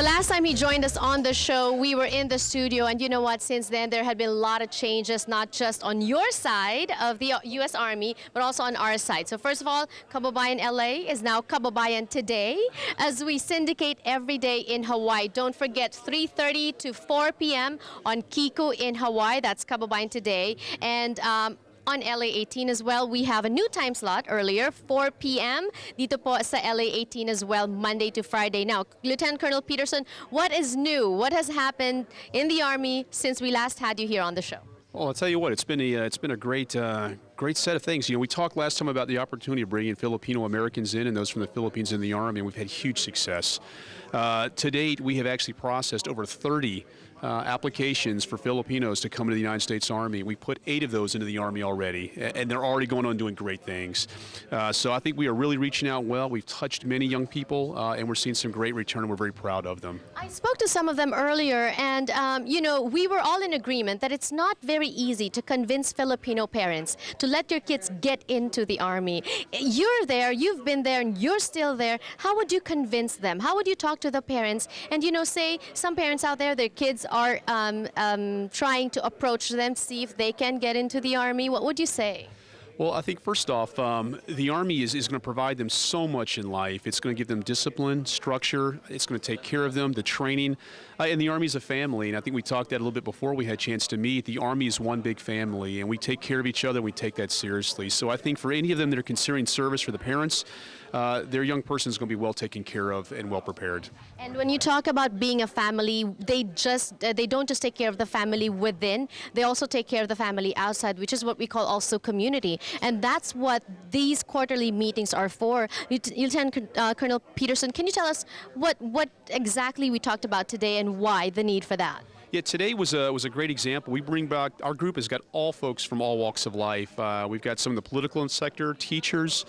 The last time he joined us on the show, we were in the studio, and you know what? Since then, there had been a lot of changes, not just on your side of the U.S. Army, but also on our side. So first of all, Kababayan LA is now Kababayan Today, as we syndicate every day in Hawaii. Don't forget, 3:30 to 4 p.m. on Kiko in Hawaii. That's Kababayan Today. And on LA 18 as well, we have a new time slot earlier, 4 p.m. Dito po sa LA 18 as well, Monday to Friday. Now, Lieutenant Colonel Peterson, what is new? What has happened in the Army since we last had you here on the show? Well, I'll tell you what, it's been a great set of things. You know, we talked last time about the opportunity of bringing Filipino Americans in and those from the Philippines in the Army, and we've had huge success. To date, we have actually processed over 30 applications for Filipinos to come into the United States Army. We put 8 of those into the Army already, and they're already going on doing great things. So I think we are really reaching out well. We've touched many young people, and we're seeing some great return, and we're very proud of them. I spoke to some of them earlier, and you know, we were all in agreement that it's not very easy to convince Filipino parents to let your kids get into the Army. You're there, you've been there, and you're still there. How would you convince them? How would you talk to the parents? And you know, say some parents out there, their kids are trying to approach them to see if they can get into the Army. What would you say? Well, I think first off, the Army is going to provide them so much in life. It's going to give them discipline, structure. It's going to take care of them, the training. And the Army is a family, and I think we talked that a little bit before we had a chance to meet. The Army is one big family, and we take care of each other, and we take that seriously. So I think for any of them that are considering service, for the parents, their young person is going to be well taken care of and well prepared. And when you talk about being a family, they don't just take care of the family within, they also take care of the family outside, which is what we call also community. And that's what these quarterly meetings are for. Lieutenant Colonel Peterson, can you tell us what exactly we talked about today and why the need for that? Yeah, today was a great example. We bring back, our group has got all folks from all walks of life. We've got some of the political sector, teachers,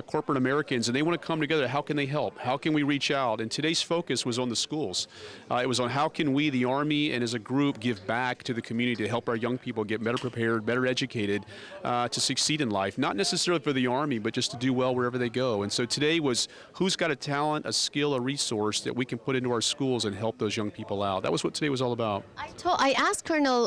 corporate Americans, and they want to come together. How can they help? How can we reach out? And today's focus was on the schools. It was on how can we, the Army, and as a group, give back to the community to help our young people get better prepared, better educated, to succeed in life. Not necessarily for the Army, but just to do well wherever they go. And so today was who's got a talent, a skill, a resource that we can put into our schools and help those young people out. That was what today was all about. I asked Colonel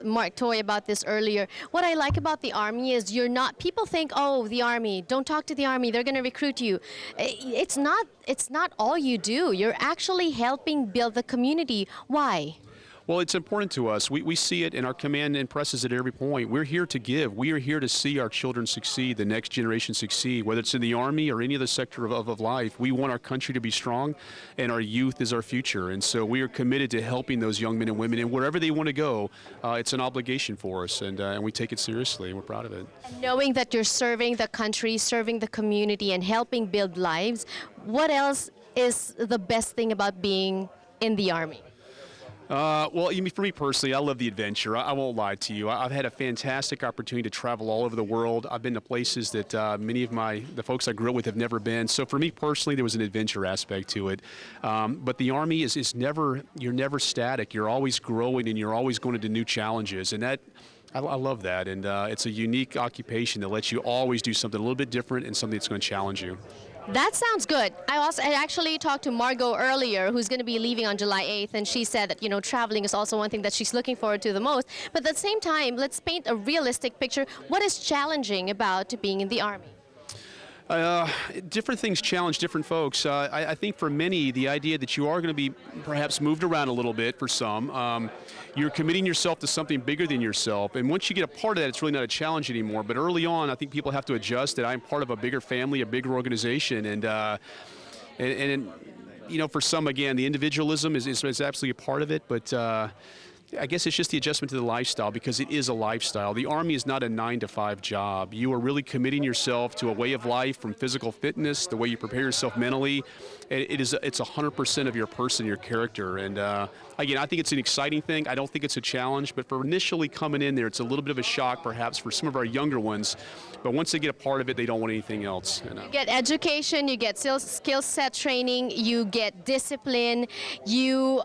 Mark Toy about this earlier. What I like about the Army is people think, oh, the Army, don't talk to the Army, they're going to recruit you. It's not all you do. You're actually helping build the community. Why? Well, it's important to us. We see it, and our command impresses it at every point. We're here to give. We are here to see our children succeed, the next generation succeed, whether it's in the Army or any other sector of life. We want our country to be strong, and our youth is our future. And so we are committed to helping those young men and women, and wherever they want to go, it's an obligation for us, and we take it seriously, and we're proud of it. And knowing that you're serving the country, serving the community, and helping build lives, what else is the best thing about being in the Army? Well, for me personally, I love the adventure. I won't lie to you. I've had a fantastic opportunity to travel all over the world. I've been to places that many of the folks I grew up with have never been. So for me personally, there was an adventure aspect to it. But the Army is never, you're never static. You're always growing, and you're always going into new challenges. And that, I love that. And it's a unique occupation that lets you always do something a little bit different and something that's going to challenge you. That sounds good. I actually talked to Margot earlier, who's going to be leaving on July 8th, and she said that, you know, traveling is also one thing that she's looking forward to the most. But at the same time, let's paint a realistic picture. What is challenging about being in the Army? Different things challenge different folks. I think for many, the idea that you are going to be perhaps moved around a little bit for some. You're committing yourself to something bigger than yourself. And once you get a part of that, it's really not a challenge anymore. But early on, I think people have to adjust that I'm part of a bigger family, a bigger organization. And you know, for some, again, the individualism is absolutely a part of it. But I guess it's just the adjustment to the lifestyle, because it is a lifestyle. The Army is not a 9-to-5 job. You are really committing yourself to a way of life, from physical fitness, the way you prepare yourself mentally. It's 100% of your person, your character. And again, I think it's an exciting thing. I don't think it's a challenge, but for initially coming in there, it's a little bit of a shock perhaps for some of our younger ones. But once they get a part of it, they don't want anything else. You know? You get education, you get skill set training, you get discipline, you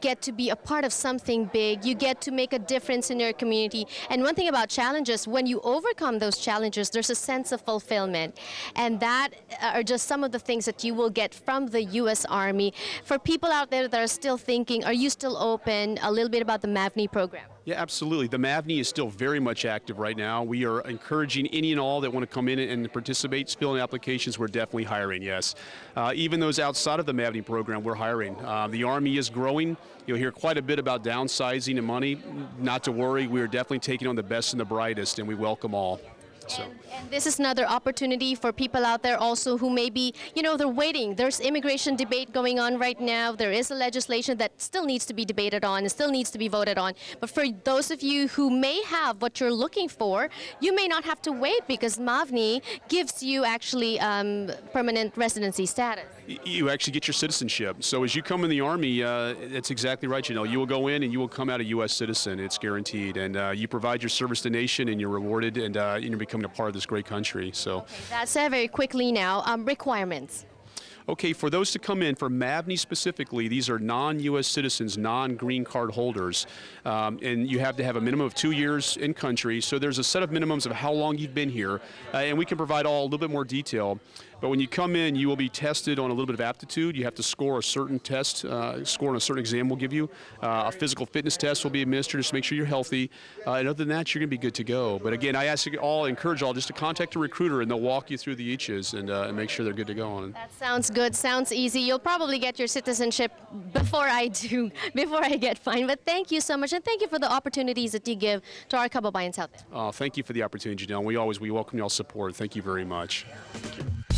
get to be a part of something something big. You get to make a difference in your community. And one thing about challenges, when you overcome those challenges, there's a sense of fulfillment. And that are just some of the things that you will get from the U.S. Army. For people out there that are still thinking, are you still open? A little bit about the MAVNI program. Yeah, absolutely. The MAVNI is still very much active right now. We are encouraging any and all that want to come in and participate, fill in applications. We're definitely hiring, yes. Even those outside of the MAVNI program, we're hiring. The Army is growing. You'll hear quite a bit about downsizing and money. Not to worry, we are definitely taking on the best and the brightest, and we welcome all. So. And this is another opportunity for people out there also who may be, they're waiting. There's immigration debate going on right now. There is a legislation that still needs to be debated on and still needs to be voted on. But for those of you who may have what you're looking for, you may not have to wait because MAVNI gives you actually permanent residency status. You actually get your citizenship. So as you come in the Army, that's exactly right, You will go in and you will come out a U.S. citizen. It's guaranteed. And you provide your service to the nation and you're rewarded and you're becoming a part of this great country. So okay, that's very quickly now. Requirements. Okay, for those to come in, for MAVNI specifically, these are non-U.S. citizens, non-green card holders, and you have to have a minimum of 2 years in country. So there's a set of minimums of how long you've been here, and we can provide a little bit more detail. But when you come in, you will be tested on a little bit of aptitude. You have to score a certain test, score on a certain exam we'll give you. A physical fitness test will be administered just to make sure you're healthy. And other than that, you're going to be good to go. But again, I encourage all just to contact a recruiter, and they'll walk you through the eaches and make sure they're good to go on it. That sounds good. Sounds easy. You'll probably get your citizenship before I do, before I get fined. But thank you so much, and thank you for the opportunities that you give to our Kababayans out there. Thank you for the opportunity, Janelle. We welcome y'all's support. Thank you very much. Thank you.